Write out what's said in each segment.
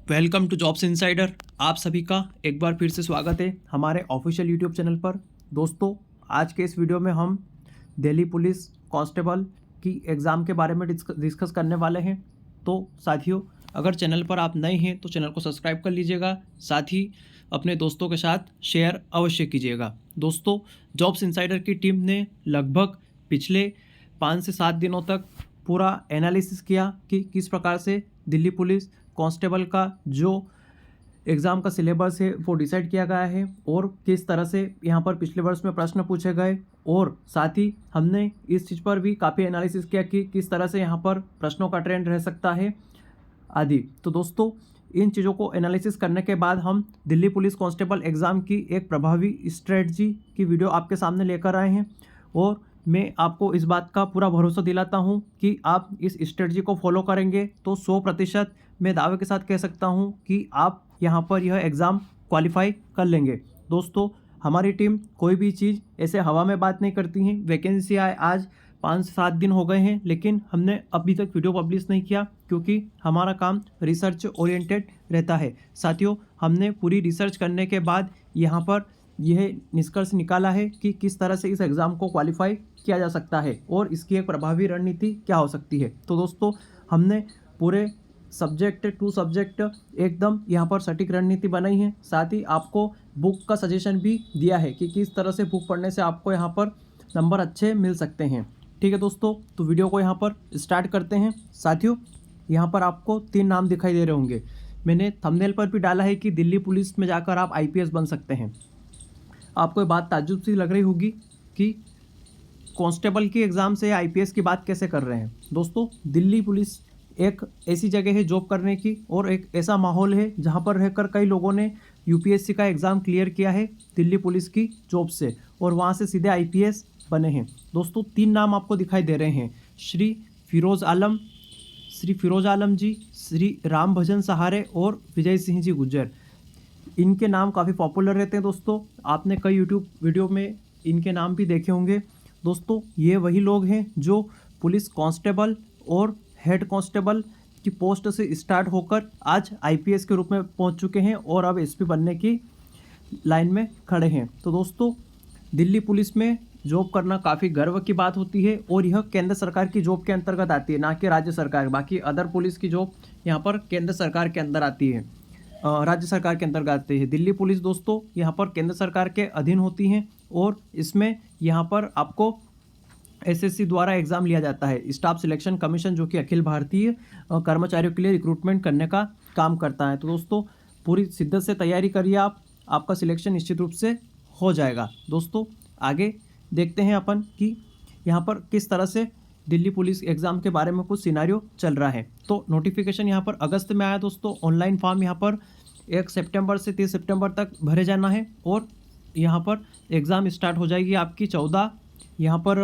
Welcome to jobs insider. आप सभी का एक बार फिर से स्वागत है हमारे ऑफिशियल यूट्यूब चैनल पर। दोस्तों, आज के इस वीडियो में हम दिल्ली पुलिस कांस्टेबल की एग्ज़ाम के बारे में डिस्कस करने वाले हैं। तो साथियों, अगर चैनल पर आप नए हैं तो चैनल को सब्सक्राइब कर लीजिएगा, साथ ही अपने दोस्तों के साथ शेयर अवश्य कीजिएगा। दोस्तों, जॉब्स इनसाइडर की टीम ने लगभग पिछले 5 से 7 दिनों तक पूरा एनालिसिस किया कि किस प्रकार से दिल्ली पुलिस कांस्टेबल का जो एग्ज़ाम का सिलेबस है वो डिसाइड किया गया है और किस तरह से यहाँ पर पिछले वर्ष में प्रश्न पूछे गए, और साथ ही हमने इस चीज़ पर भी काफ़ी एनालिसिस किया कि किस तरह से यहाँ पर प्रश्नों का ट्रेंड रह सकता है आदि। तो दोस्तों, इन चीज़ों को एनालिसिस करने के बाद हम दिल्ली पुलिस कांस्टेबल एग्ज़ाम की एक प्रभावी स्ट्रेटजी की वीडियो आपके सामने लेकर आए हैं, और मैं आपको इस बात का पूरा भरोसा दिलाता हूं कि आप इस स्ट्रेटजी को फॉलो करेंगे तो 100% मैं दावे के साथ कह सकता हूं कि आप यहां पर यह एग्ज़ाम क्वालिफाई कर लेंगे। दोस्तों, हमारी टीम कोई भी चीज़ ऐसे हवा में बात नहीं करती है। वैकेंसी आए आज 5 से 7 दिन हो गए हैं, लेकिन हमने अभी तक वीडियो पब्लिश नहीं किया क्योंकि हमारा काम रिसर्च ओरिएंटेड रहता है। साथियों, हमने पूरी रिसर्च करने के बाद यहाँ पर यह निष्कर्ष निकाला है कि किस तरह से इस एग्ज़ाम को क्वालिफाई किया जा सकता है और इसकी एक प्रभावी रणनीति क्या हो सकती है। तो दोस्तों, हमने पूरे सब्जेक्ट टू सब्जेक्ट एकदम यहाँ पर सटीक रणनीति बनाई है। साथ ही आपको बुक का सजेशन भी दिया है कि किस तरह से बुक पढ़ने से आपको यहाँ पर नंबर अच्छे मिल सकते हैं। ठीक है दोस्तों, तो वीडियो को यहाँ पर स्टार्ट करते हैं। साथियों, यहाँ पर आपको 3 नाम दिखाई दे रहे होंगे। मैंने थंबनेल पर भी डाला है कि दिल्ली पुलिस में जाकर आप IPS बन सकते हैं। आपको ये बात ताज्जुब सी लग रही होगी कि कांस्टेबल की एग्ज़ाम से IPS की बात कैसे कर रहे हैं। दोस्तों, दिल्ली पुलिस एक ऐसी जगह है जॉब करने की, और एक ऐसा माहौल है जहां पर रहकर कई लोगों ने UPSC का एग्ज़ाम क्लियर किया है दिल्ली पुलिस की जॉब से, और वहां से सीधे IPS बने हैं। दोस्तों, 3 नाम आपको दिखाई दे रहे हैं। श्री फिरोज़ आलम जी, श्री राम भजन सहारे और विजय सिंह जी गुज्जर। इनके नाम काफ़ी पॉपुलर रहते हैं। दोस्तों, आपने कई यूट्यूब वीडियो में इनके नाम भी देखे होंगे। दोस्तों, ये वही लोग हैं जो पुलिस कांस्टेबल और हेड कांस्टेबल की पोस्ट से स्टार्ट होकर आज IPS के रूप में पहुंच चुके हैं और अब SP बनने की लाइन में खड़े हैं। तो दोस्तों, दिल्ली पुलिस में जॉब करना काफ़ी गर्व की बात होती है, और यह केंद्र सरकार की जॉब के अंतर्गत आती है, ना कि राज्य सरकार। बाकी अदर पुलिस की जॉब यहाँ पर केंद्र सरकार के अंदर आती है, राज्य सरकार के अंतर्गत आती है। दिल्ली पुलिस दोस्तों यहाँ पर केंद्र सरकार के अधीन होती हैं, और इसमें यहाँ पर आपको SSC द्वारा एग्ज़ाम लिया जाता है। स्टाफ सिलेक्शन कमीशन, जो कि अखिल भारतीय कर्मचारियों के लिए रिक्रूटमेंट करने का काम करता है। तो दोस्तों, पूरी शिद्दत से तैयारी करिए आपका सिलेक्शन निश्चित रूप से हो जाएगा। दोस्तों, आगे देखते हैं अपन कि यहाँ पर किस तरह से दिल्ली पुलिस एग्ज़ाम के बारे में कुछ सिनारियो चल रहा है। तो नोटिफिकेशन यहाँ पर अगस्त में आया दोस्तों। ऑनलाइन फॉर्म यहाँ पर 1 सितंबर से 30 सितंबर तक भरे जाना है, और यहाँ पर एग्ज़ाम स्टार्ट हो जाएगी आपकी 14 यहाँ पर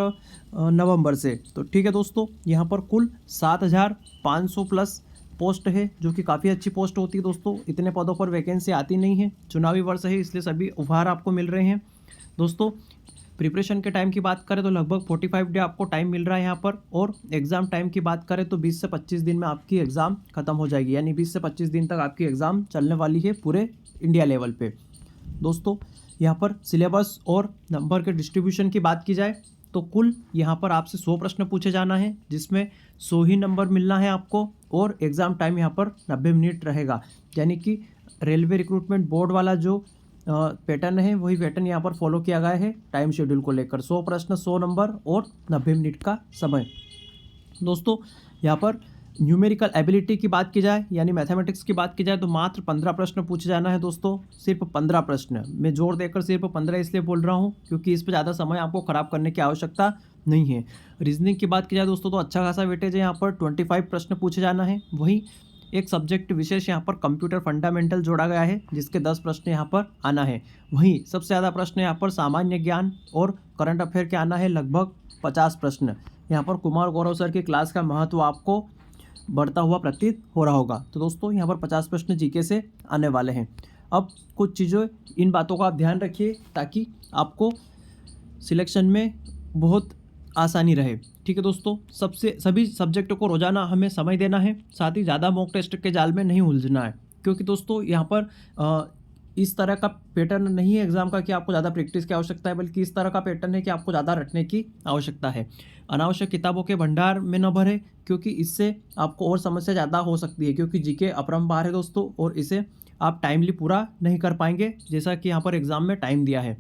नवंबर से। तो ठीक है दोस्तों, यहाँ पर कुल 7500 प्लस पोस्ट है, जो कि काफ़ी अच्छी पोस्ट होती है। दोस्तों, इतने पदों पर वैकेंसी आती नहीं है। चुनावी वर्ष है, इसलिए सभी उपहार आपको मिल रहे हैं। दोस्तों, प्रिपरेशन के टाइम की बात करें तो लगभग 45 डे आपको टाइम मिल रहा है यहाँ पर, और एग्ज़ाम टाइम की बात करें तो 20 से 25 दिन में आपकी एग्ज़ाम ख़त्म हो जाएगी। यानी 20 से 25 दिन तक आपकी एग्ज़ाम चलने वाली है पूरे इंडिया लेवल पे। दोस्तों, यहाँ पर सिलेबस और नंबर के डिस्ट्रीब्यूशन की बात की जाए तो कुल यहाँ पर आपसे 100 प्रश्न पूछे जाना है, जिसमें 100 ही नंबर मिलना है आपको, और एग्ज़ाम टाइम यहाँ पर 90 मिनट रहेगा। यानी कि रेलवे रिक्रूटमेंट बोर्ड वाला जो पैटर्न है वही पैटर्न यहाँ पर फॉलो किया गया है टाइम शेड्यूल को लेकर। 100 प्रश्न, 100 नंबर और 90 मिनट का समय। दोस्तों, यहाँ पर न्यूमेरिकल एबिलिटी की बात की जाए, यानी मैथमेटिक्स की बात की जाए, तो मात्र 15 प्रश्न पूछे जाना है दोस्तों। सिर्फ 15 प्रश्न। मैं जोर देकर सिर्फ 15 इसलिए बोल रहा हूँ क्योंकि इस पर ज़्यादा समय आपको ख़राब करने की आवश्यकता नहीं है। रीजनिंग की बात की जाए दोस्तों, तो अच्छा खासा वेटेज है। यहाँ पर 25 प्रश्न पूछे जाना है। वहीं एक सब्जेक्ट विशेष यहाँ पर कंप्यूटर फंडामेंटल जोड़ा गया है, जिसके 10 प्रश्न यहाँ पर आना है। वहीं सबसे ज़्यादा प्रश्न यहाँ पर सामान्य ज्ञान और करंट अफेयर के आना है, लगभग 50 प्रश्न। यहाँ पर कुमार गौरव सर की क्लास का महत्व आपको बढ़ता हुआ प्रतीत हो रहा होगा। तो दोस्तों, यहाँ पर 50 प्रश्न GK से आने वाले हैं। अब कुछ चीज़ें, इन बातों का आप ध्यान रखिए ताकि आपको सिलेक्शन में बहुत आसानी रहे। ठीक है दोस्तों, सभी सब्जेक्टों को रोजाना हमें समय देना है, साथ ही ज़्यादा मॉक टेस्ट के जाल में नहीं उलझना है। क्योंकि दोस्तों यहाँ पर इस तरह का पैटर्न नहीं है एग्जाम का कि आपको ज़्यादा प्रैक्टिस की आवश्यकता है, बल्कि इस तरह का पैटर्न है कि आपको ज़्यादा रटने की आवश्यकता है। अनावश्यक किताबों के भंडार में न भरें, क्योंकि इससे आपको और समस्या ज़्यादा हो सकती है, क्योंकि जीके अपरंपार है दोस्तों, और इसे आप टाइमली पूरा नहीं कर पाएंगे जैसा कि यहाँ पर एग्जाम में टाइम दिया है।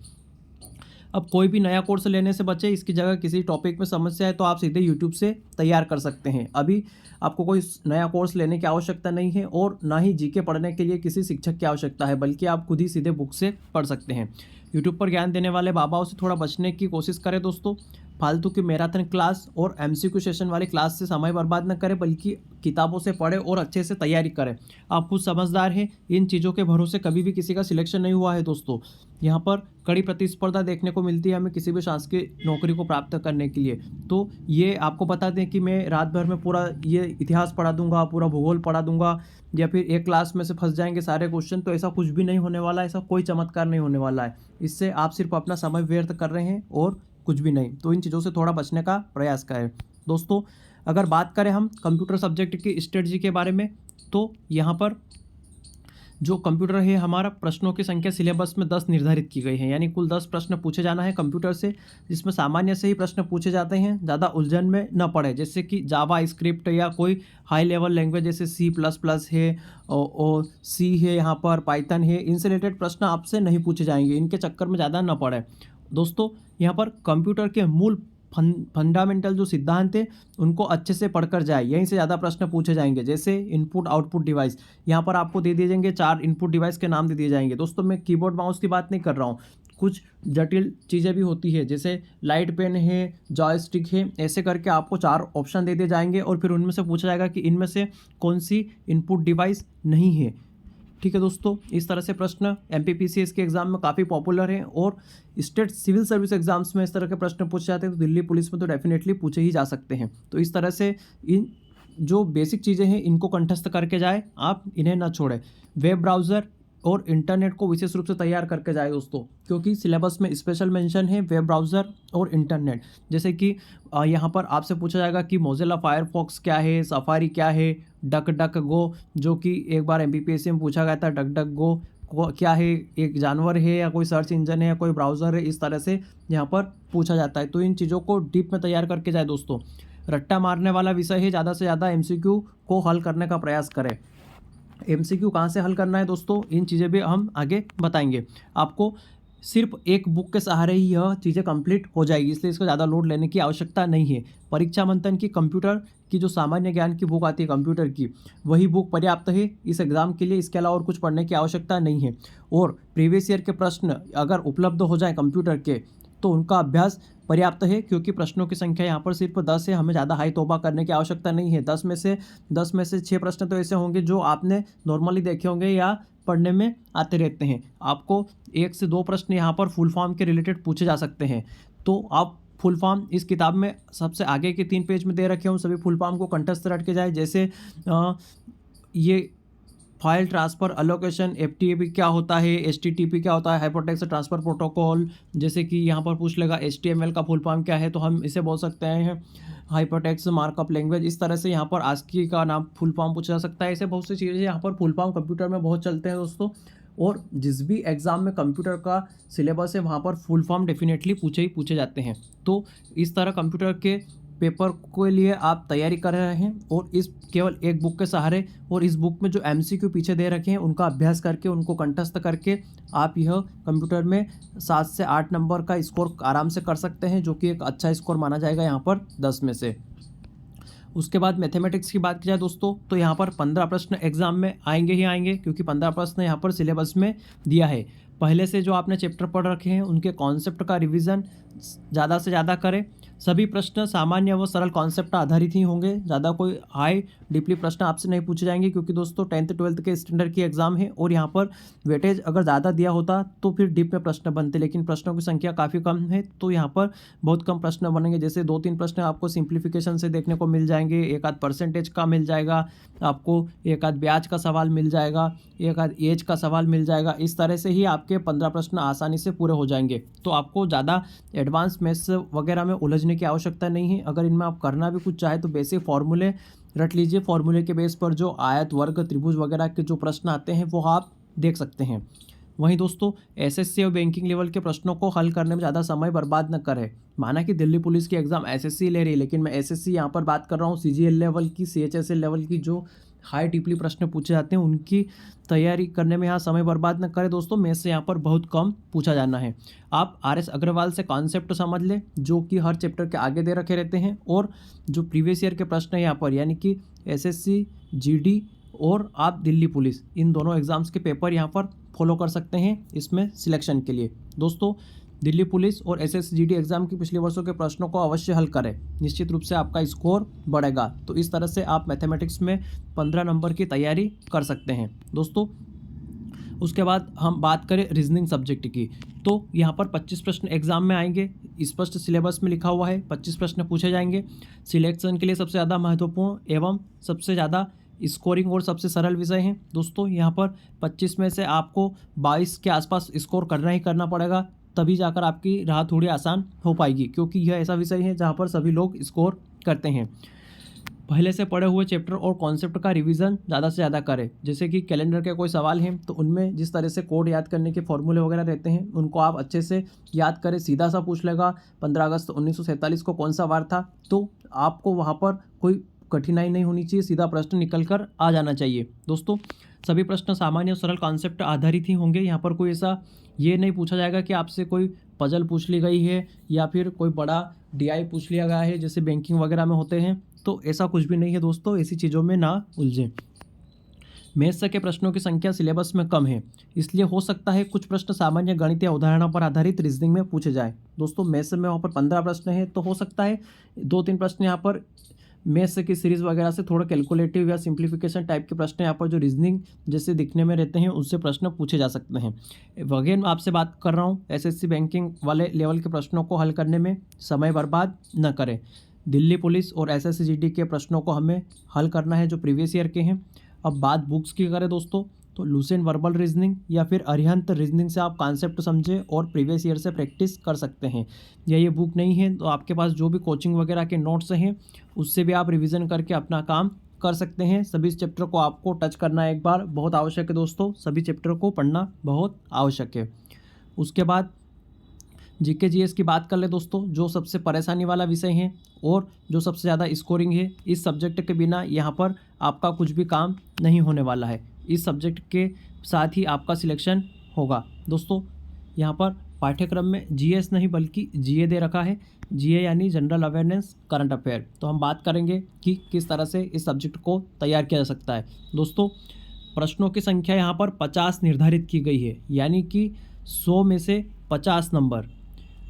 अब कोई भी नया कोर्स लेने से बचे, इसकी जगह किसी टॉपिक में समस्या है तो आप सीधे यूट्यूब से तैयार कर सकते हैं। अभी आपको कोई नया कोर्स लेने की आवश्यकता नहीं है और ना ही जीके पढ़ने के लिए किसी शिक्षक की आवश्यकता है, बल्कि आप खुद ही सीधे बुक से पढ़ सकते हैं। यूट्यूब पर ज्ञान देने वाले बाबाओं से थोड़ा बचने की कोशिश करें दोस्तों। फालतू की मैराथन क्लास और एमसीक्यू सेशन वाली क्लास से समय बर्बाद न करें, बल्कि किताबों से पढ़ें और अच्छे से तैयारी करें। आप खुद समझदार हैं, इन चीज़ों के भरोसे कभी भी किसी का सिलेक्शन नहीं हुआ है दोस्तों। यहाँ पर कड़ी प्रतिस्पर्धा देखने को मिलती है हमें किसी भी शासकीय नौकरी को प्राप्त करने के लिए। तो ये आपको बता दें कि मैं रात भर में पूरा ये इतिहास पढ़ा दूंगा, पूरा भूगोल पढ़ा दूंगा, या फिर एक क्लास में से फंस जाएंगे सारे क्वेश्चन, तो ऐसा कुछ भी नहीं होने वाला है, ऐसा कोई चमत्कार नहीं होने वाला है। इससे आप सिर्फ अपना समय व्यर्थ कर रहे हैं और कुछ भी नहीं। तो इन चीज़ों से थोड़ा बचने का प्रयास करें दोस्तों। अगर बात करें हम कंप्यूटर सब्जेक्ट की स्ट्रेटजी के बारे में, तो यहाँ पर जो कंप्यूटर है हमारा, प्रश्नों की संख्या सिलेबस में 10 निर्धारित की गई है, यानी कुल 10 प्रश्न पूछे जाना है कंप्यूटर से, जिसमें सामान्य से ही प्रश्न पूछे जाते हैं, ज़्यादा उलझन में न पड़े। जैसे कि जावा स्क्रिप्ट या कोई हाई लेवल लैंग्वेज जैसे C++ है और सी है, यहाँ पर पाइथन है, इनसे रिलेटेड प्रश्न आपसे नहीं पूछे जाएंगे, इनके चक्कर में ज़्यादा न पड़े दोस्तों। यहाँ पर कंप्यूटर के मूल फंडामेंटल जो सिद्धांत है उनको अच्छे से पढ़कर जाए, यहीं से ज़्यादा प्रश्न पूछे जाएंगे। जैसे इनपुट आउटपुट डिवाइस, यहाँ पर आपको दे दिए जाएंगे 4 इनपुट डिवाइस के नाम दे दिए जाएंगे दोस्तों। मैं कीबोर्ड माउस की बात नहीं कर रहा हूँ, कुछ जटिल चीज़ें भी होती है, जैसे लाइट पेन है, जॉयस्टिक है, ऐसे करके आपको 4 ऑप्शन दे दिए जाएंगे और फिर उनमें से पूछा जाएगा कि इनमें से कौन सी इनपुट डिवाइस नहीं है। ठीक है दोस्तों, इस तरह से प्रश्न MPPCS के एग्जाम में काफ़ी पॉपुलर हैं और स्टेट सिविल सर्विस एग्जाम्स में इस तरह के प्रश्न पूछे जाते हैं, तो दिल्ली पुलिस में तो डेफिनेटली पूछे ही जा सकते हैं। तो इस तरह से इन जो बेसिक चीज़ें हैं इनको कंठस्थ करके जाए, आप इन्हें ना छोड़ें। वेब ब्राउज़र और इंटरनेट को विशेष रूप से तैयार करके जाए दोस्तों, क्योंकि सिलेबस में स्पेशल मेंशन है वेब ब्राउज़र और इंटरनेट। जैसे कि यहाँ पर आपसे पूछा जाएगा कि मोज़िला फायरफॉक्स क्या है, सफारी क्या है, डक डक गो, जो कि एक बार MPPSC में पूछा गया था, डक डक गो क्या है, एक जानवर है या कोई सर्च इंजन है या कोई ब्राउज़र है, इस तरह से यहाँ पर पूछा जाता है। तो इन चीज़ों को डीप में तैयार करके जाए दोस्तों। रट्टा मारने वाला विषय है, ज़्यादा से ज़्यादा MCQ को हल करने का प्रयास करें। MCQ कहाँ से हल करना है दोस्तों, इन चीज़ें भी हम आगे बताएंगे। आपको सिर्फ एक बुक के सहारे ही यह चीज़ें कंप्लीट हो जाएगी, इसलिए इसको ज़्यादा लोड लेने की आवश्यकता नहीं है। परीक्षा मंथन की कंप्यूटर की जो सामान्य ज्ञान की बुक आती है कंप्यूटर की, वही बुक पर्याप्त है इस एग्ज़ाम के लिए, इसके अलावा और कुछ पढ़ने की आवश्यकता नहीं है। और प्रीवियस ईयर के प्रश्न अगर उपलब्ध हो जाए कंप्यूटर के, तो उनका अभ्यास पर्याप्त है, क्योंकि प्रश्नों की संख्या यहाँ पर सिर्फ 10 है, हमें ज़्यादा हाई तौबा करने की आवश्यकता नहीं है। 10 में से 6 प्रश्न तो ऐसे होंगे जो आपने नॉर्मली देखे होंगे या पढ़ने में आते रहते हैं। आपको 1 से 2 प्रश्न यहाँ पर फुल फॉर्म के रिलेटेड पूछे जा सकते हैं, तो आप फुल फॉर्म इस किताब में सबसे आगे के 3 पेज में दे रखे हों, सभी फुल फॉर्म को कंठस्थ रट के जाए। जैसे ये फाइल ट्रांसफ़र एलोकेशन, FTP क्या होता है, HTTP क्या होता है, हाइपरटेक्स्ट ट्रांसफ़र प्रोटोकॉल। जैसे कि यहाँ पर पूछ लेगा HTML का फुल फॉर्म क्या है, तो हम इसे बोल सकते हैं हाइपरटेक्स्ट मार्कअप लैंग्वेज। इस तरह से यहाँ पर ASCII का नाम फुल फॉर्म पूछा जा सकता है। ऐसे बहुत सी चीज़ें यहाँ पर फुल फॉर्म कंप्यूटर में बहुत चलते हैं दोस्तों, और जिस भी एग्ज़ाम में कंप्यूटर का सिलेबस है वहाँ पर फुल फॉर्म डेफिनेटली पूछे जाते हैं। तो इस तरह कंप्यूटर के पेपर के लिए आप तैयारी कर रहे हैं, और इस केवल एक बुक के सहारे और इस बुक में जो MCQ पीछे दे रखे हैं उनका अभ्यास करके, उनको कंठस्थ करके आप यह कंप्यूटर में 7 से 8 नंबर का स्कोर आराम से कर सकते हैं, जो कि एक अच्छा स्कोर माना जाएगा यहाँ पर 10 में से। उसके बाद मैथमेटिक्स की बात की जाए दोस्तों, तो यहाँ पर 15 प्रश्न एग्जाम में आएंगे ही आएंगे, क्योंकि 15 प्रश्न यहाँ पर सिलेबस में दिया है। पहले से जो आपने चैप्टर पढ़ रखे हैं उनके कॉन्सेप्ट का रिवीजन ज़्यादा से ज़्यादा करें। सभी प्रश्न सामान्य व सरल कॉन्सेप्ट आधारित ही होंगे, ज़्यादा कोई हाई डीपली प्रश्न आपसे नहीं पूछे जाएंगे, क्योंकि दोस्तों 10th 12th के स्टैंडर्ड की एग्जाम है, और यहाँ पर वेटेज अगर ज़्यादा दिया होता तो फिर डीप में प्रश्न बनते, लेकिन प्रश्नों की संख्या काफ़ी कम है, तो यहाँ पर बहुत कम प्रश्न बनेंगे। जैसे 2-3 प्रश्न आपको सिंप्लीफिकेशन से देखने को मिल जाएंगे, एक आध परसेंटेज का मिल जाएगा आपको, एक आध ब्याज का सवाल मिल जाएगा, एक आध एज का सवाल मिल जाएगा। इस तरह से ही आपके 15 प्रश्न आसानी से पूरे हो जाएंगे। तो आपको ज़्यादा एडवांस मैथ्स वगैरह में उलझने की आवश्यकता नहीं है। अगर इनमें आप करना भी कुछ चाहे तो बेसिक फॉर्मूले रट लीजिए। फॉर्मूले के बेस पर जो आयत, वर्ग, त्रिभुज वगैरह के जो प्रश्न आते हैं वो आप देख सकते हैं। वहीं दोस्तों एसएससी और बैंकिंग लेवल के प्रश्नों को हल करने में ज़्यादा समय बर्बाद न करें। माना कि दिल्ली पुलिस की एग्ज़ाम एसएससी ले रही है, लेकिन मैं एसएससी यहाँ पर बात कर रहा हूँ, सीजीएल लेवल की, सीएचएसएल लेवल की जो हाई टिपली प्रश्न पूछे जाते हैं उनकी तैयारी करने में यहाँ समय बर्बाद न करें दोस्तों। मैथ्स से यहाँ पर बहुत कम पूछा जाना है। आप आरएस अग्रवाल से कॉन्सेप्ट समझ लें जो कि हर चैप्टर के आगे दे रखे रहते हैं, और जो प्रीवियस ईयर के प्रश्न हैं यहाँ पर, यानी कि एसएससी, जीडी और आप दिल्ली पुलिस, इन दोनों एग्ज़ाम्स के पेपर यहाँ पर फॉलो कर सकते हैं इसमें सिलेक्शन के लिए। दोस्तों दिल्ली पुलिस और एसएससी जीडी एग्ज़ाम की पिछले वर्षों के प्रश्नों को अवश्य हल करें, निश्चित रूप से आपका स्कोर बढ़ेगा। तो इस तरह से आप मैथमेटिक्स में 15 नंबर की तैयारी कर सकते हैं दोस्तों। उसके बाद हम बात करें रीजनिंग सब्जेक्ट की, तो यहाँ पर 25 प्रश्न एग्जाम में आएंगे, स्पष्ट सिलेबस में लिखा हुआ है 25 प्रश्न पूछे जाएंगे। सिलेक्शन के लिए सबसे ज़्यादा महत्वपूर्ण एवं सबसे ज़्यादा स्कोरिंग और सबसे सरल विषय हैं दोस्तों। यहाँ पर 25 में से आपको 22 के आसपास स्कोर करना ही करना पड़ेगा, तभी जाकर आपकी राह थोड़ी आसान हो पाएगी, क्योंकि यह ऐसा विषय है जहाँ पर सभी लोग स्कोर करते हैं। पहले से पढ़े हुए चैप्टर और कॉन्सेप्ट का रिवीजन ज़्यादा से ज़्यादा करें। जैसे कि कैलेंडर के कोई सवाल हैं तो उनमें जिस तरह से कोड याद करने के फॉर्मूले वगैरह रहते हैं उनको आप अच्छे से याद करें। सीधा सा पूछ लेगा 15 अगस्त 1947 को कौन सा वार था, तो आपको वहाँ पर कोई कठिनाई नहीं होनी चाहिए, सीधा प्रश्न निकल कर आ जाना चाहिए दोस्तों। सभी प्रश्न सामान्य और सरल कॉन्सेप्ट आधारित ही होंगे। यहाँ पर कोई ऐसा ये नहीं पूछा जाएगा कि आपसे कोई पजल पूछ ली गई है या फिर कोई बड़ा डीआई पूछ लिया गया है जैसे बैंकिंग वगैरह में होते हैं, तो ऐसा कुछ भी नहीं है दोस्तों। ऐसी चीज़ों में ना उलझें। मैथ्स के प्रश्नों की संख्या सिलेबस में कम है, इसलिए हो सकता है कुछ प्रश्न सामान्य गणित या उदाहरणों पर आधारित रीजनिंग में पूछे जाएँ दोस्तों। मैथ्स में वहाँ पर 15 प्रश्न हैं, तो हो सकता है 2-3 प्रश्न यहाँ पर मैथ्स की सीरीज़ वगैरह से थोड़ा कैलकुलेटिव या सिंप्लीफिकेशन टाइप के प्रश्न यहाँ पर जो रीजनिंग जैसे दिखने में रहते हैं उससे प्रश्न पूछे जा सकते हैं। अगेन मैं आपसे बात कर रहा हूँ, एसएससी बैंकिंग वाले लेवल के प्रश्नों को हल करने में समय बर्बाद न करें। दिल्ली पुलिस और एसएससी जीडी के प्रश्नों को हमें हल करना है जो प्रीवियस ईयर के हैं। अब बात बुक्स की करें दोस्तों, तो लूसेंट वर्बल रीजनिंग या फिर अरिहंत रीजनिंग से आप कॉन्सेप्ट समझें और प्रीवियस ईयर से प्रैक्टिस कर सकते हैं। या ये बुक नहीं है तो आपके पास जो भी कोचिंग वगैरह के नोट्स हैं उससे भी आप रिवीजन करके अपना काम कर सकते हैं। सभी चैप्टर को आपको टच करना एक बार बहुत आवश्यक है दोस्तों, सभी चैप्टर को पढ़ना बहुत आवश्यक है। उसके बाद जीके जीएस की बात कर ले दोस्तों, जो सबसे परेशानी वाला विषय है और जो सबसे ज़्यादा स्कोरिंग है। इस सब्जेक्ट के बिना यहाँ पर आपका कुछ भी काम नहीं होने वाला है। इस सब्जेक्ट के साथ ही आपका सिलेक्शन होगा दोस्तों। यहाँ पर पाठ्यक्रम में जीएस नहीं बल्कि जीए दे रखा है। जीए यानी जनरल अवेयरनेस करंट अफेयर। तो हम बात करेंगे कि किस तरह से इस सब्जेक्ट को तैयार किया जा सकता है दोस्तों। प्रश्नों की संख्या यहाँ पर 50 निर्धारित की गई है, यानी कि 100 में से 50 नंबर।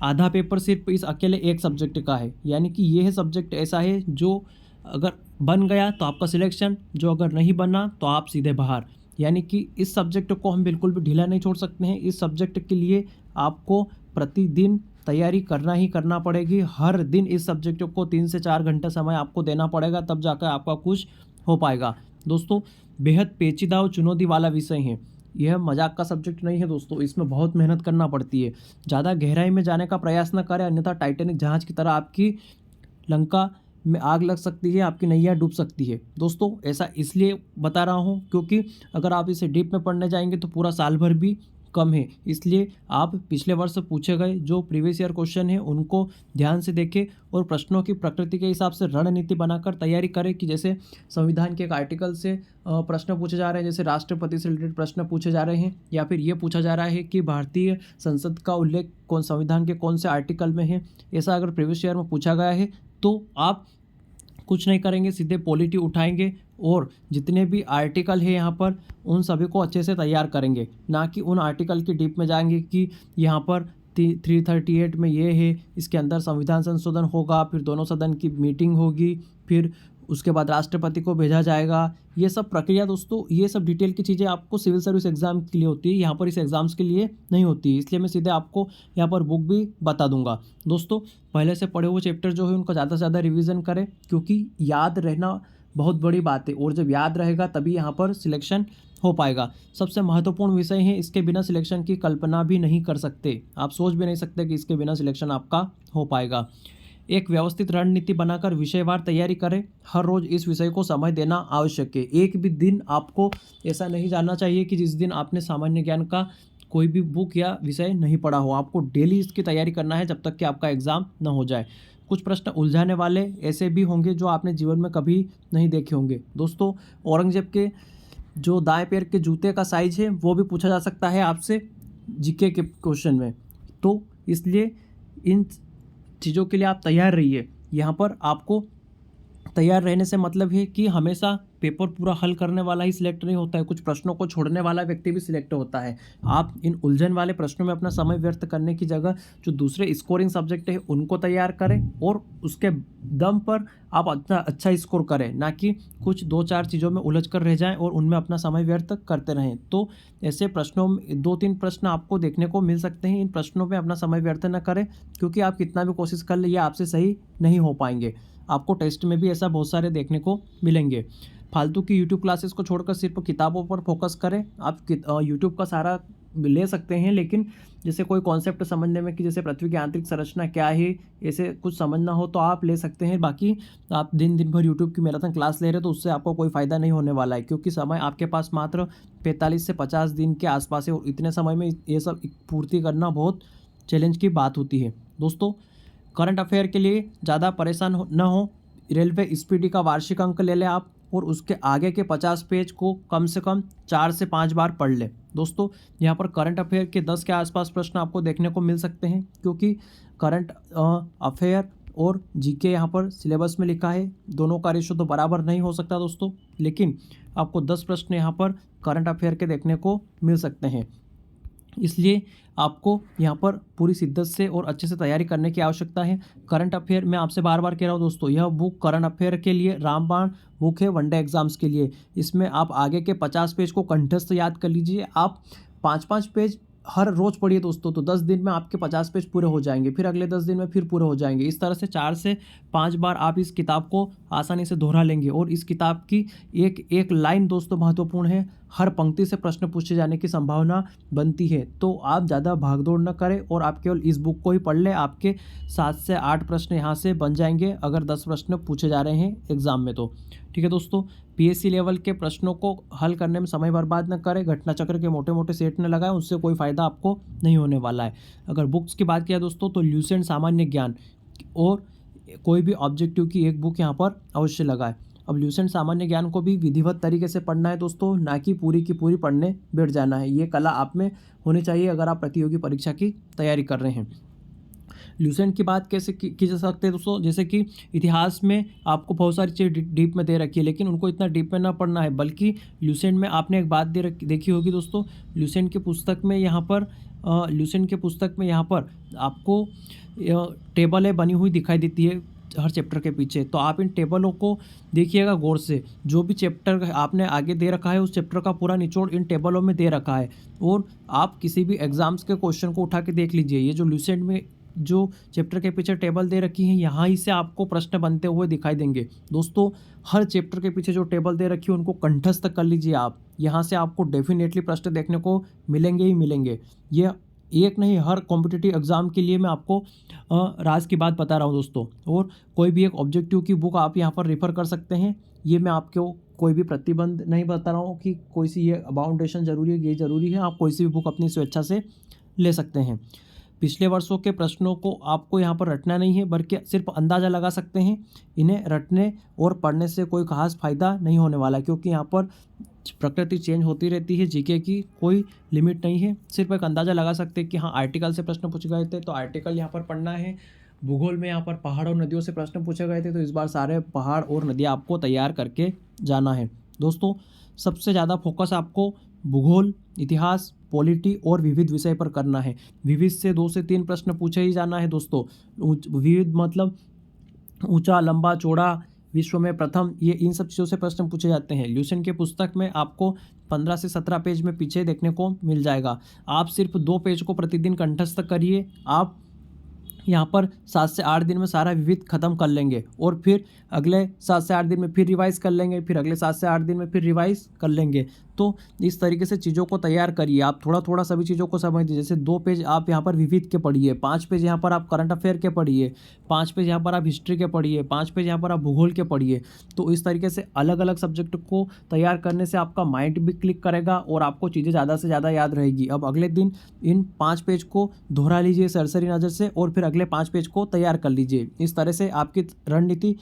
आधा पेपर सिर्फ इस अकेले एक सब्जेक्ट का है, यानी कि यह सब्जेक्ट ऐसा है जो अगर बन गया तो आपका सिलेक्शन, जो अगर नहीं बना तो आप सीधे बाहर। यानी कि इस सब्जेक्ट को हम बिल्कुल भी ढीला नहीं छोड़ सकते हैं। इस सब्जेक्ट के लिए आपको प्रतिदिन तैयारी करना ही करना पड़ेगी। हर दिन इस सब्जेक्ट को 3 से 4 घंटा समय आपको देना पड़ेगा, तब जाकर आपका कुछ हो पाएगा दोस्तों। बेहद पेचीदा और चुनौती वाला विषय है, यह मजाक का सब्जेक्ट नहीं है दोस्तों। इसमें बहुत मेहनत करना पड़ती है। ज़्यादा गहराई में जाने का प्रयास न करें, अन्यथा टाइटैनिक जहाज़ की तरह आपकी लंका में आग लग सकती है, आपकी नैया डूब सकती है दोस्तों। ऐसा इसलिए बता रहा हूँ क्योंकि अगर आप इसे डीप में पढ़ने जाएंगे तो पूरा साल भर भी कम है। इसलिए आप पिछले वर्ष पूछे गए जो प्रीवियस ईयर क्वेश्चन है उनको ध्यान से देखें और प्रश्नों की प्रकृति के हिसाब से रणनीति बनाकर तैयारी करें। कि जैसे संविधान के एक आर्टिकल से प्रश्न पूछे जा रहे हैं, जैसे राष्ट्रपति से रिलेटेड प्रश्न पूछे जा रहे हैं, या फिर ये पूछा जा रहा है कि भारतीय संसद का उल्लेख कौन संविधान के कौन से आर्टिकल में है। ऐसा अगर प्रीवियस ईयर में पूछा गया है तो आप कुछ नहीं करेंगे, सीधे पॉलिटी उठाएंगे और जितने भी आर्टिकल है यहाँ पर उन सभी को अच्छे से तैयार करेंगे, ना कि उन आर्टिकल की डीप में जाएंगे कि यहाँ पर 338 में ये है, इसके अंदर संविधान संशोधन होगा, फिर दोनों सदन की मीटिंग होगी, फिर उसके बाद राष्ट्रपति को भेजा जाएगा। ये सब प्रक्रिया दोस्तों, ये सब डिटेल की चीज़ें आपको सिविल सर्विस एग्जाम के लिए होती है, यहाँ पर इस एग्ज़ाम्स के लिए नहीं होती। इसलिए मैं सीधे आपको यहाँ पर बुक भी बता दूंगा दोस्तों। पहले से पढ़े हुए चैप्टर जो है उनका ज़्यादा से ज़्यादा रिवीजन करें, क्योंकि याद रहना बहुत बड़ी बात है और जब याद रहेगा तभी यहाँ पर सिलेक्शन हो पाएगा। सबसे महत्वपूर्ण विषय है, इसके बिना सिलेक्शन की कल्पना भी नहीं कर सकते। आप सोच भी नहीं सकते कि इसके बिना सिलेक्शन आपका हो पाएगा। एक व्यवस्थित रणनीति बनाकर विषयवार तैयारी करें। हर रोज इस विषय को समय देना आवश्यक है। एक भी दिन आपको ऐसा नहीं जाना चाहिए कि जिस दिन आपने सामान्य ज्ञान का कोई भी बुक या विषय नहीं पढ़ा हो। आपको डेली इसकी तैयारी करना है जब तक कि आपका एग्ज़ाम न हो जाए। कुछ प्रश्न उलझाने वाले ऐसे भी होंगे जो आपने जीवन में कभी नहीं देखे होंगे। दोस्तों, औरंगजेब के जो दाएं पैर के जूते का साइज है वो भी पूछा जा सकता है आपसे जीके के क्वेश्चन में। तो इसलिए इन चीज़ों के लिए आप तैयार रहिए। यहाँ पर आपको तैयार रहने से मतलब है कि हमेशा पेपर पूरा हल करने वाला ही सिलेक्ट नहीं होता है, कुछ प्रश्नों को छोड़ने वाला व्यक्ति भी सिलेक्ट होता है। आप इन उलझन वाले प्रश्नों में अपना समय व्यर्थ करने की जगह जो दूसरे स्कोरिंग सब्जेक्ट है उनको तैयार करें और उसके दम पर आप अच्छा स्कोर करें, ना कि कुछ 2-4 चीज़ों में उलझ कर रह जाएं और उनमें अपना समय व्यर्थ करते रहें। तो ऐसे प्रश्नों में 2-3 प्रश्न आपको देखने को मिल सकते हैं। इन प्रश्नों में अपना समय व्यर्थ न करें, क्योंकि आप कितना भी कोशिश कर ले ये आपसे सही नहीं हो पाएंगे। आपको टेस्ट में भी ऐसा बहुत सारे देखने को मिलेंगे। फालतू की यूट्यूब क्लासेस को छोड़कर सिर्फ किताबों पर फोकस करें। आप यूट्यूब का सारा ले सकते हैं, लेकिन जैसे कोई कॉन्सेप्ट समझने में कि जैसे पृथ्वी की आंतरिक संरचना क्या है, ऐसे कुछ समझना हो तो आप ले सकते हैं। बाकी आप दिन भर यूट्यूब की मैराथन क्लास ले रहे हो तो उससे आपको कोई फ़ायदा नहीं होने वाला है, क्योंकि समय आपके पास मात्र 45 से 50 दिन के आसपास है और इतने समय में ये सब पूर्ति करना बहुत चैलेंज की बात होती है। दोस्तों, करंट अफेयर के लिए ज़्यादा परेशान न हो। रेलवे स्पीडी का वार्षिक अंक ले लें आप और उसके आगे के 50 पेज को कम से कम 4 से 5 बार पढ़ लें। दोस्तों, यहाँ पर करंट अफेयर के 10 के आसपास प्रश्न आपको देखने को मिल सकते हैं, क्योंकि करंट अफेयर और जीके यहाँ पर सिलेबस में लिखा है। दोनों का रेशो तो बराबर नहीं हो सकता दोस्तों, लेकिन आपको 10 प्रश्न यहाँ पर करंट अफेयर के देखने को मिल सकते हैं। इसलिए आपको यहाँ पर पूरी शिद्दत से और अच्छे से तैयारी करने की आवश्यकता है। करंट अफेयर मैं आपसे बार बार कह रहा हूँ दोस्तों, यह बुक करंट अफेयर के लिए रामबाण बुक है, वनडे एग्जाम्स के लिए। इसमें आप आगे के 50 पेज को कंठस्थ याद कर लीजिए। आप 5-5 पेज हर रोज़ पढ़िए दोस्तों, तो 10 दिन में आपके 50 पेज पूरे हो जाएंगे, फिर अगले 10 दिन में फिर पूरे हो जाएंगे। इस तरह से 4 से 5 बार आप इस किताब को आसानी से दोहरा लेंगे। और इस किताब की एक एक लाइन दोस्तों महत्वपूर्ण है। हर पंक्ति से प्रश्न पूछे जाने की संभावना बनती है। तो आप ज़्यादा भागदौड़ न करें और आप केवल इस बुक को ही पढ़ लें। आपके 7 से 8 प्रश्न यहाँ से बन जाएंगे अगर 10 प्रश्न पूछे जा रहे हैं एग्जाम में तो। ठीक है दोस्तों, पीएससी लेवल के प्रश्नों को हल करने में समय बर्बाद न करें। घटना चक्र के मोटे मोटे सेट न लगाएं, उससे कोई फ़ायदा आपको नहीं होने वाला है। अगर बुक्स की बात किया दोस्तों, तो ल्यूसेंट सामान्य ज्ञान और कोई भी ऑब्जेक्टिव की एक बुक यहाँ पर अवश्य लगाएं। अब ल्यूसेंट सामान्य ज्ञान को भी विधिवत तरीके से पढ़ना है दोस्तों, ना कि पूरी की पूरी पढ़ने बैठ जाना है। ये कला आप में होनी चाहिए अगर आप प्रतियोगी परीक्षा की तैयारी कर रहे हैं। ल्यूसेंट की बात कैसे की जा सकती है दोस्तों, जैसे कि इतिहास में आपको बहुत सारी चीज़ें डीप में दे रखी है, लेकिन उनको इतना डीप में ना पढ़ना है, बल्कि ल्यूसेंट में आपने एक बात देखी होगी दोस्तों। ल्यूसेंट की पुस्तक में यहाँ पर आपको टेबलें बनी हुई दिखाई देती है हर चैप्टर के पीछे। तो आप इन टेबलों को देखिएगा गौर से। जो भी चैप्टर आपने आगे दे रखा है उस चैप्टर का पूरा निचोड़ इन टेबलों में दे रखा है। और आप किसी भी एग्जाम्स के क्वेश्चन को उठा के देख लीजिए, ये जो ल्यूसेंट में जो चैप्टर के पीछे टेबल दे रखी है, यहाँ ही से आपको प्रश्न बनते हुए दिखाई देंगे। दोस्तों, हर चैप्टर के पीछे जो टेबल दे रखी है उनको कंठस्थ कर लीजिए आप। यहाँ से आपको डेफिनेटली प्रश्न देखने को मिलेंगे ही मिलेंगे। ये एक नहीं, हर कॉम्पिटिटिव एग्ज़ाम के लिए मैं आपको राज की बात बता रहा हूँ दोस्तों। और कोई भी एक ऑब्जेक्टिव की बुक आप यहाँ पर रेफ़र कर सकते हैं। ये मैं आपको कोई भी प्रतिबंध नहीं बता रहा हूँ कि कोई सी ये बाउंडेशन ज़रूरी है, ये ज़रूरी है। आप कोई सी भी बुक अपनी स्वेच्छा से ले सकते हैं। पिछले वर्षों के प्रश्नों को आपको यहाँ पर रटना नहीं है, बल्कि सिर्फ अंदाज़ा लगा सकते हैं। इन्हें रटने और पढ़ने से कोई खास फ़ायदा नहीं होने वाला, क्योंकि यहाँ पर प्रकृति चेंज होती रहती है। जीके की कोई लिमिट नहीं है। सिर्फ एक अंदाज़ा लगा सकते हैं कि हाँ, आर्टिकल से प्रश्न पूछे गए थे तो आर्टिकल यहाँ पर पढ़ना है। भूगोल में यहाँ पर पहाड़ और नदियों से प्रश्न पूछे गए थे तो इस बार सारे पहाड़ और नदियाँ आपको तैयार करके जाना है। दोस्तों, सबसे ज़्यादा फोकस आपको भूगोल, इतिहास, पॉलिटी और विविध विषय पर करना है। विविध से 2 से 3 प्रश्न पूछे ही जाना है दोस्तों। विविध मतलब ऊंचा, लंबा, चौड़ा, विश्व में प्रथम, ये इन सब चीज़ों से प्रश्न पूछे जाते हैं। ल्यूसेंट की पुस्तक में आपको 15 से 17 पेज में पीछे देखने को मिल जाएगा। आप सिर्फ 2 पेज को प्रतिदिन कंठस्थ करिए। आप यहाँ पर 7 से 8 दिन में सारा विविध ख़त्म कर लेंगे और फिर अगले 7 से 8 दिन में फिर रिवाइज कर लेंगे, फिर अगले 7 से 8 दिन में फिर रिवाइज कर लेंगे। तो इस तरीके से चीज़ों को तैयार करिए। आप थोड़ा थोड़ा सभी चीज़ों को समझ दीजिए। जैसे 2 पेज आप यहाँ पर विविध के पढ़िए, 5 पेज यहाँ पर आप करंट अफेयर के पढ़िए, 5 पेज यहाँ पर आप हिस्ट्री के पढ़िए, 5 पेज यहाँ पर आप भूगोल के पढ़िए। तो इस तरीके से अलग अलग सब्जेक्ट को तैयार करने से आपका माइंड भी क्लिक करेगा और आपको चीज़ें ज़्यादा से ज़्यादा याद रहेगी। अब अगले दिन इन 5 पेज को दोहरा लीजिए सरसरी नज़र से और फिर अगले 5 पेज को तैयार कर लीजिए। इस तरह से आपकी रणनीति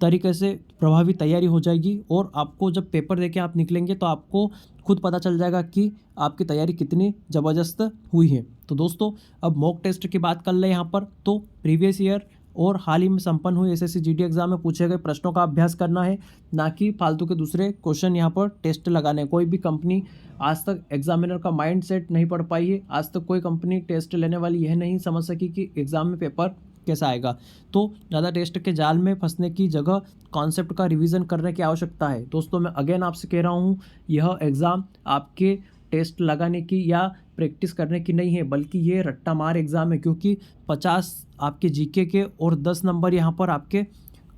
तरीके से प्रभावी तैयारी हो जाएगी और आपको जब पेपर देके आप निकलेंगे तो आपको खुद पता चल जाएगा कि आपकी तैयारी कितनी ज़बरदस्त हुई है। तो दोस्तों अब मॉक टेस्ट की बात कर ले यहाँ पर, तो प्रीवियस ईयर और हाल ही में संपन्न हुए एसएससी जीडी एग्जाम में पूछे गए प्रश्नों का अभ्यास करना है, ना कि फालतू के दूसरे क्वेश्चन यहाँ पर टेस्ट लगाने। कोई भी कंपनी आज तक एग्जामिनर का माइंड सेट नहीं पढ़ पाई है। आज तक कोई कंपनी टेस्ट लेने वाली यह नहीं समझ सकी कि एग्ज़ाम में पेपर कैसा आएगा। तो ज़्यादा टेस्ट के जाल में फंसने की जगह कॉन्सेप्ट का रिवीजन करने की आवश्यकता है। दोस्तों मैं अगेन आपसे कह रहा हूँ, यह एग्ज़ाम आपके टेस्ट लगाने की या प्रैक्टिस करने की नहीं है, बल्कि ये रट्टा मार एग्ज़ाम है। क्योंकि 50 आपके जीके के और 10 नंबर यहाँ पर आपके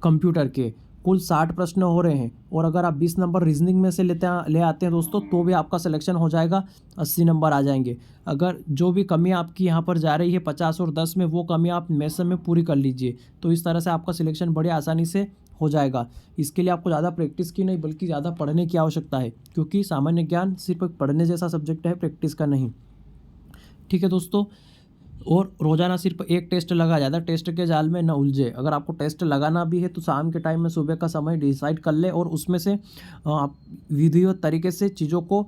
कंप्यूटर के, कुल 60 प्रश्न हो रहे हैं। और अगर आप 20 नंबर रीजनिंग में से ले आते हैं दोस्तों, तो भी आपका सिलेक्शन हो जाएगा, 80 नंबर आ जाएंगे। अगर जो भी कमी आपकी यहाँ पर जा रही है 50 और 10 में, वो कमी आप मैथ्स में पूरी कर लीजिए। तो इस तरह से आपका सिलेक्शन बड़े आसानी से हो जाएगा। इसके लिए आपको ज़्यादा प्रैक्टिस की नहीं बल्कि ज़्यादा पढ़ने की आवश्यकता है, क्योंकि सामान्य ज्ञान सिर्फ पढ़ने जैसा सब्जेक्ट है, प्रैक्टिस का नहीं। ठीक है दोस्तों, और रोज़ाना सिर्फ एक टेस्ट लगा, ज़्यादा टेस्ट के जाल में न उलझे। अगर आपको टेस्ट लगाना भी है तो शाम के टाइम में सुबह का समय डिसाइड कर ले और उसमें से आप विधिवत तरीके से चीज़ों को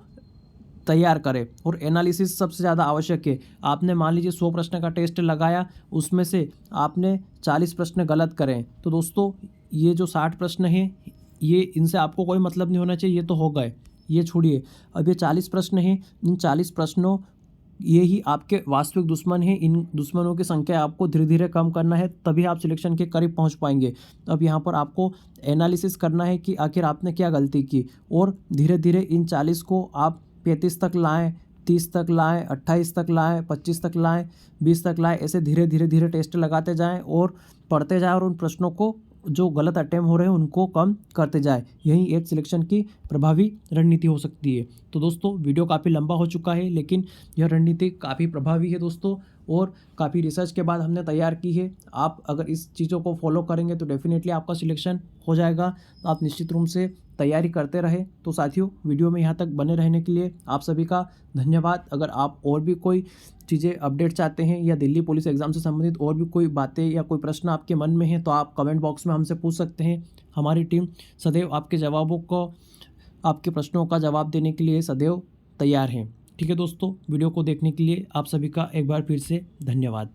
तैयार करें। और एनालिसिस सबसे ज़्यादा आवश्यक है। आपने मान लीजिए 100 प्रश्न का टेस्ट लगाया, उसमें से आपने 40 प्रश्न गलत करें, तो दोस्तों ये जो 60 प्रश्न हैं, ये इनसे आपको कोई मतलब नहीं होना चाहिए, ये तो हो गए, ये छोड़िए। अब ये 40 प्रश्न हैं, इन 40 प्रश्नों ये ही आपके वास्तविक दुश्मन हैं। इन दुश्मनों की संख्या आपको धीरे धीरे कम करना है, तभी आप सिलेक्शन के करीब पहुंच पाएंगे। अब यहाँ पर आपको एनालिसिस करना है कि आखिर आपने क्या गलती की, और धीरे धीरे इन 40 को आप 35 तक लाएं, 30 तक लाएं, 28 तक लाएं, 25 तक लाएं, 20 तक लाएं। ऐसे धीरे धीरे धीरे टेस्ट लगाते जाएँ और पढ़ते जाएँ और उन प्रश्नों को जो गलत अटेम्प्ट हो रहे हैं उनको कम करते जाए। यही एक सिलेक्शन की प्रभावी रणनीति हो सकती है। तो दोस्तों वीडियो काफ़ी लंबा हो चुका है, लेकिन यह रणनीति काफ़ी प्रभावी है दोस्तों, और काफ़ी रिसर्च के बाद हमने तैयार की है। आप अगर इस चीज़ों को फॉलो करेंगे तो डेफिनेटली आपका सिलेक्शन हो जाएगा। तो आप निश्चित रूप से तैयारी करते रहे। तो साथियों वीडियो में यहाँ तक बने रहने के लिए आप सभी का धन्यवाद। अगर आप और भी कोई चीज़ें अपडेट चाहते हैं या दिल्ली पुलिस एग्ज़ाम से संबंधित और भी कोई बातें या कोई प्रश्न आपके मन में है, तो आप कमेंट बॉक्स में हमसे पूछ सकते हैं। हमारी टीम सदैव आपके जवाबों को, आपके प्रश्नों का जवाब देने के लिए सदैव तैयार है। ठीक है दोस्तों, वीडियो को देखने के लिए आप सभी का एक बार फिर से धन्यवाद।